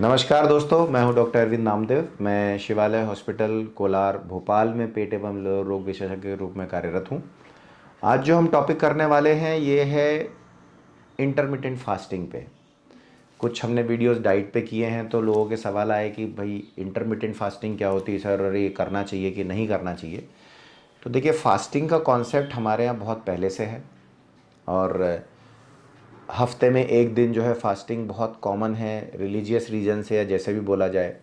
नमस्कार दोस्तों, मैं हूं डॉक्टर अरविंद नामदेव। मैं शिवालय हॉस्पिटल कोलार भोपाल में पेट एवं रोग विशेषज्ञ के रूप में कार्यरत हूं। आज जो हम टॉपिक करने वाले हैं ये है इंटरमिटेंट फास्टिंग पे। कुछ हमने वीडियोस डाइट पे किए हैं तो लोगों के सवाल आए कि भाई इंटरमिटेंट फास्टिंग क्या होती है सर, और ये करना चाहिए कि नहीं करना चाहिए। तो देखिए, फास्टिंग का कॉन्सेप्ट हमारे यहाँ बहुत पहले से है और हफ्ते में एक दिन जो है फास्टिंग बहुत कॉमन है। रिलीजियस रीजन से या जैसे भी बोला जाए,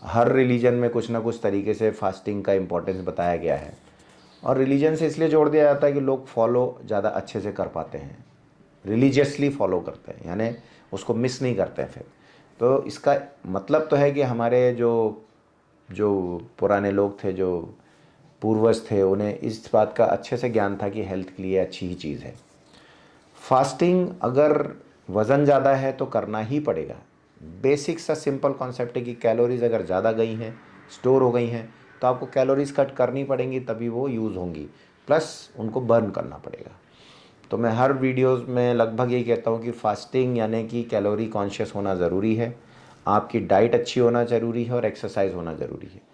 हर रिलीजन में कुछ ना कुछ तरीके से फास्टिंग का इम्पोर्टेंस बताया गया है और रिलीजन से इसलिए जोड़ दिया जाता है कि लोग फॉलो ज़्यादा अच्छे से कर पाते हैं, रिलीजियसली फॉलो करते हैं, यानी उसको मिस नहीं करते हैं फिर। तो इसका मतलब तो है कि हमारे जो जो पुराने लोग थे, जो पूर्वज थे, उन्हें इस बात का अच्छे से ज्ञान था कि हेल्थ के लिए अच्छी ही चीज़ है फास्टिंग। अगर वज़न ज़्यादा है तो करना ही पड़ेगा। बेसिक सा सिंपल कॉन्सेप्ट है कि कैलोरीज अगर ज़्यादा गई हैं, स्टोर हो गई हैं, तो आपको कैलोरीज कट करनी पड़ेंगी, तभी वो यूज़ होंगी, प्लस उनको बर्न करना पड़ेगा। तो मैं हर वीडियोस में लगभग यही कहता हूँ कि फास्टिंग यानी कि कैलोरी कॉन्शियस होना ज़रूरी है, आपकी डाइट अच्छी होना ज़रूरी है और एक्सरसाइज होना ज़रूरी है।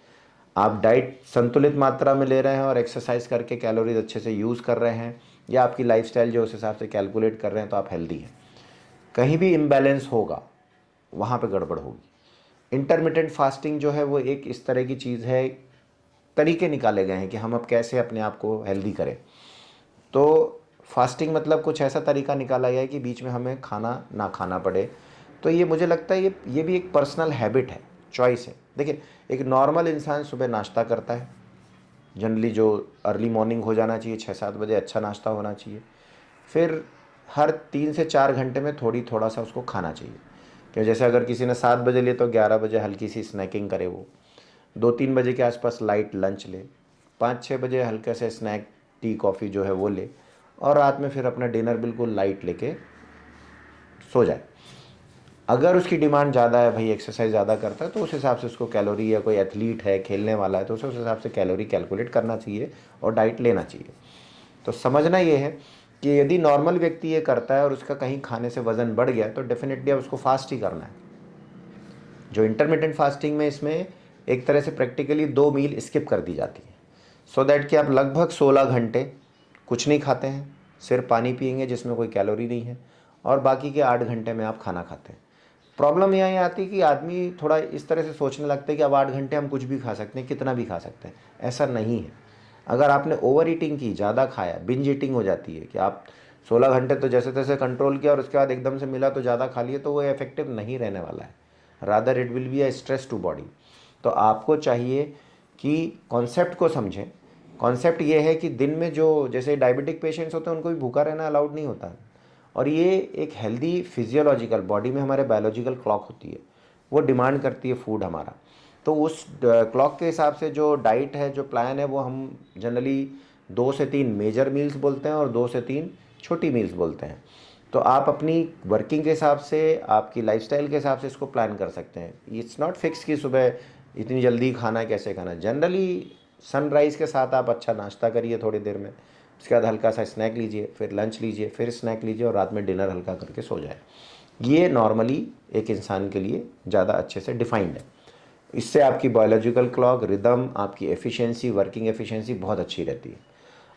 आप डाइट संतुलित मात्रा में ले रहे हैं और एक्सरसाइज करके कैलोरीज अच्छे से यूज़ कर रहे हैं, या आपकी लाइफस्टाइल जो उस हिसाब से कैलकुलेट कर रहे हैं, तो आप हेल्दी हैं। कहीं भी इम्बैलेंस होगा, वहाँ पे गड़बड़ होगी। इंटरमिटेंट फास्टिंग जो है वो एक इस तरह की चीज़ है, तरीके निकाले गए हैं कि हम अब कैसे अपने आप को हेल्दी करें। तो फास्टिंग मतलब कुछ ऐसा तरीका निकाला गया है कि बीच में हमें खाना ना खाना पड़े। तो ये मुझे लगता है ये भी एक पर्सनल हैबिट है, चॉइस है। देखिए, एक नॉर्मल इंसान सुबह नाश्ता करता है, जनरली जो अर्ली मॉर्निंग हो जाना चाहिए, 6-7 बजे अच्छा नाश्ता होना चाहिए। फिर हर 3 से 4 घंटे में थोड़ा सा उसको खाना चाहिए। कि जैसे अगर किसी ने 7 बजे लिए तो 11 बजे हल्की सी स्नैकिंग करे, वो 2-3 बजे के आसपास लाइट लंच ले, 5-6 बजे हल्के से स्नैक, टी कॉफ़ी जो है वो ले, और रात में फिर अपना डिनर बिल्कुल लाइट लेके सो जाए। अगर उसकी डिमांड ज़्यादा है, भाई एक्सरसाइज ज़्यादा करता है, तो उस हिसाब से उसको कैलोरी, या कोई एथलीट है खेलने वाला है तो उसे उस हिसाब से कैलोरी कैलकुलेट करना चाहिए और डाइट लेना चाहिए। तो समझना ये है कि यदि नॉर्मल व्यक्ति ये करता है और उसका कहीं खाने से वज़न बढ़ गया तो डेफिनेटली अब उसको फास्ट ही करना है। जो इंटरमिटेंट फास्टिंग में, इसमें एक तरह से प्रैक्टिकली 2 मील स्किप कर दी जाती है, सो दैट कि आप लगभग 16 घंटे कुछ नहीं खाते हैं, सिर्फ पानी पिएंगे जिसमें कोई कैलोरी नहीं है, और बाकी के 8 घंटे में आप खाना खाते हैं। प्रॉब्लम यहाँ आती है कि आदमी थोड़ा इस तरह से सोचने लगता है कि अब 8 घंटे हम कुछ भी खा सकते हैं, कितना भी खा सकते हैं। ऐसा नहीं है। अगर आपने ओवर ईटिंग की, ज़्यादा खाया, बिंज ईटिंग हो जाती है कि आप 16 घंटे तो जैसे तैसे कंट्रोल किया और उसके बाद एकदम से मिला तो ज़्यादा खा लिए, तो वो इफेक्टिव नहीं रहने वाला है। Rather it will be a stress to body. तो आपको चाहिए कि कॉन्सेप्ट को समझें। कॉन्सेप्ट ये है कि दिन में जो, जैसे डायबिटिक पेशेंट्स होते हैं उनको भी भूखा रहना अलाउड नहीं होता है, और ये एक हेल्दी फिजियोलॉजिकल बॉडी में हमारे बायोलॉजिकल क्लॉक होती है, वो डिमांड करती है फूड हमारा। तो उस क्लॉक के हिसाब से जो डाइट है, जो प्लान है, वो हम जनरली 2 से 3 मेजर मील्स बोलते हैं और 2 से 3 छोटी मील्स बोलते हैं। तो आप अपनी वर्किंग के हिसाब से, आपकी लाइफस्टाइल के हिसाब से इसको प्लान कर सकते हैं। इट्स नॉट फिक्स कि सुबह इतनी जल्दी खाना है, कैसे खाना है। जनरली सनराइज़ के साथ आप अच्छा नाश्ता करिए थोड़ी देर में, उसके बाद हल्का सा स्नैक लीजिए, फिर लंच लीजिए, फिर स्नैक लीजिए, और रात में डिनर हल्का करके सो जाए। ये नॉर्मली एक इंसान के लिए ज़्यादा अच्छे से डिफाइंड है। इससे आपकी बायोलॉजिकल क्लॉक, रिदम, आपकी एफिशिएंसी, वर्किंग एफिशिएंसी बहुत अच्छी रहती है।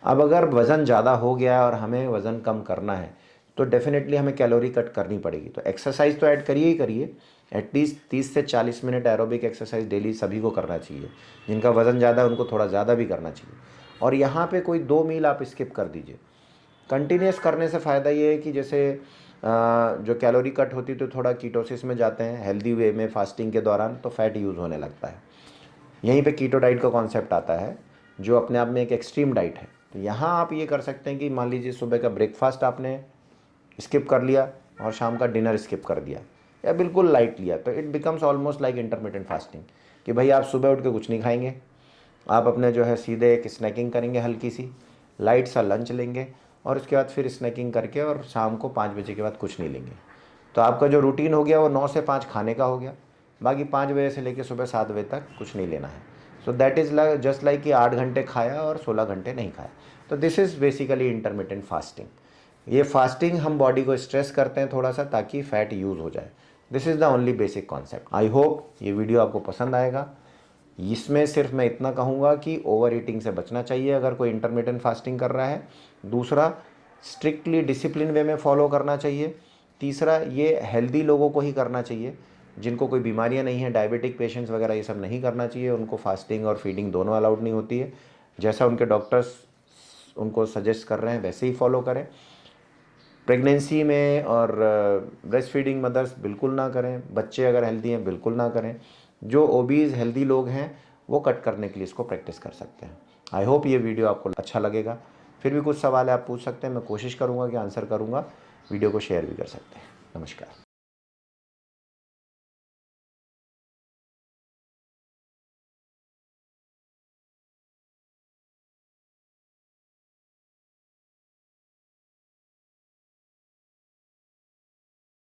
अब अगर वज़न ज़्यादा हो गया है और हमें वज़न कम करना है तो डेफिनेटली हमें कैलोरी कट करनी पड़ेगी। तो एक्सरसाइज तो ऐड करिए ही करिए। एटलीस्ट 30 से 40 मिनट एरोबिक एक्सरसाइज डेली सभी को करना चाहिए। जिनका वज़न ज़्यादा है उनको थोड़ा ज़्यादा भी करना चाहिए। और यहाँ पे कोई 2 मील आप स्किप कर दीजिए। कंटिन्यूस करने से फ़ायदा ये है कि जैसे जो कैलोरी कट होती है तो थोड़ा कीटोसिस में जाते हैं हेल्दी वे में फास्टिंग के दौरान, तो फैट यूज़ होने लगता है। यहीं पे कीटो डाइट का कॉन्सेप्ट आता है, जो अपने आप में एक एक्सट्रीम डाइट है। तो यहाँ आप ये कर सकते हैं कि मान लीजिए सुबह का ब्रेकफास्ट आपने स्किप कर लिया और शाम का डिनर स्किप कर दिया, या बिल्कुल लाइट लिया, तो it becomes almost like intermittent fasting. कि भाई आप सुबह उठ के कुछ नहीं खाएंगे, आप अपने जो है सीधे एक स्नैकिंग करेंगे, हल्की सी लाइट सा लंच लेंगे, और उसके बाद फिर स्नैकिंग करके, और शाम को 5 बजे के बाद कुछ नहीं लेंगे। तो आपका जो रूटीन हो गया वो 9 से 5 खाने का हो गया, बाकी 5 बजे से लेकर सुबह 7 बजे तक कुछ नहीं लेना है। So that is just like कि 8 घंटे खाया और 16 घंटे नहीं खाया। तो this is basically intermittent fasting. ये फास्टिंग हम बॉडी को स्ट्रेस करते हैं थोड़ा सा, ताकि फ़ैट यूज़ हो जाए। This is the only basic concept. I hope ये वीडियो आपको पसंद आएगा। इसमें सिर्फ मैं इतना कहूँगा कि ओवर ईटिंग से बचना चाहिए अगर कोई इंटरमिटेंट फास्टिंग कर रहा है। दूसरा, स्ट्रिक्टली डिसिप्लिन वे में फॉलो करना चाहिए। तीसरा, ये हेल्दी लोगों को ही करना चाहिए, जिनको कोई बीमारियां नहीं है, डायबिटिक पेशेंट्स वगैरह ये सब नहीं करना चाहिए। उनको फास्टिंग और फीडिंग दोनों अलाउड नहीं होती है। जैसा उनके डॉक्टर्स उनको सजेस्ट कर रहे हैं वैसे ही फॉलो करें। प्रेगनेंसी में और ब्रेस्ट फीडिंग मदर्स बिल्कुल ना करें। बच्चे अगर हेल्दी हैं बिल्कुल ना करें। जो ओबीज हेल्दी लोग हैं वो कट करने के लिए इसको प्रैक्टिस कर सकते हैं। आई होप ये वीडियो आपको अच्छा लगेगा। फिर भी कुछ सवाल है आप पूछ सकते हैं, मैं कोशिश करूँगा कि आंसर करूँगा। वीडियो को शेयर भी कर सकते हैं। नमस्कार।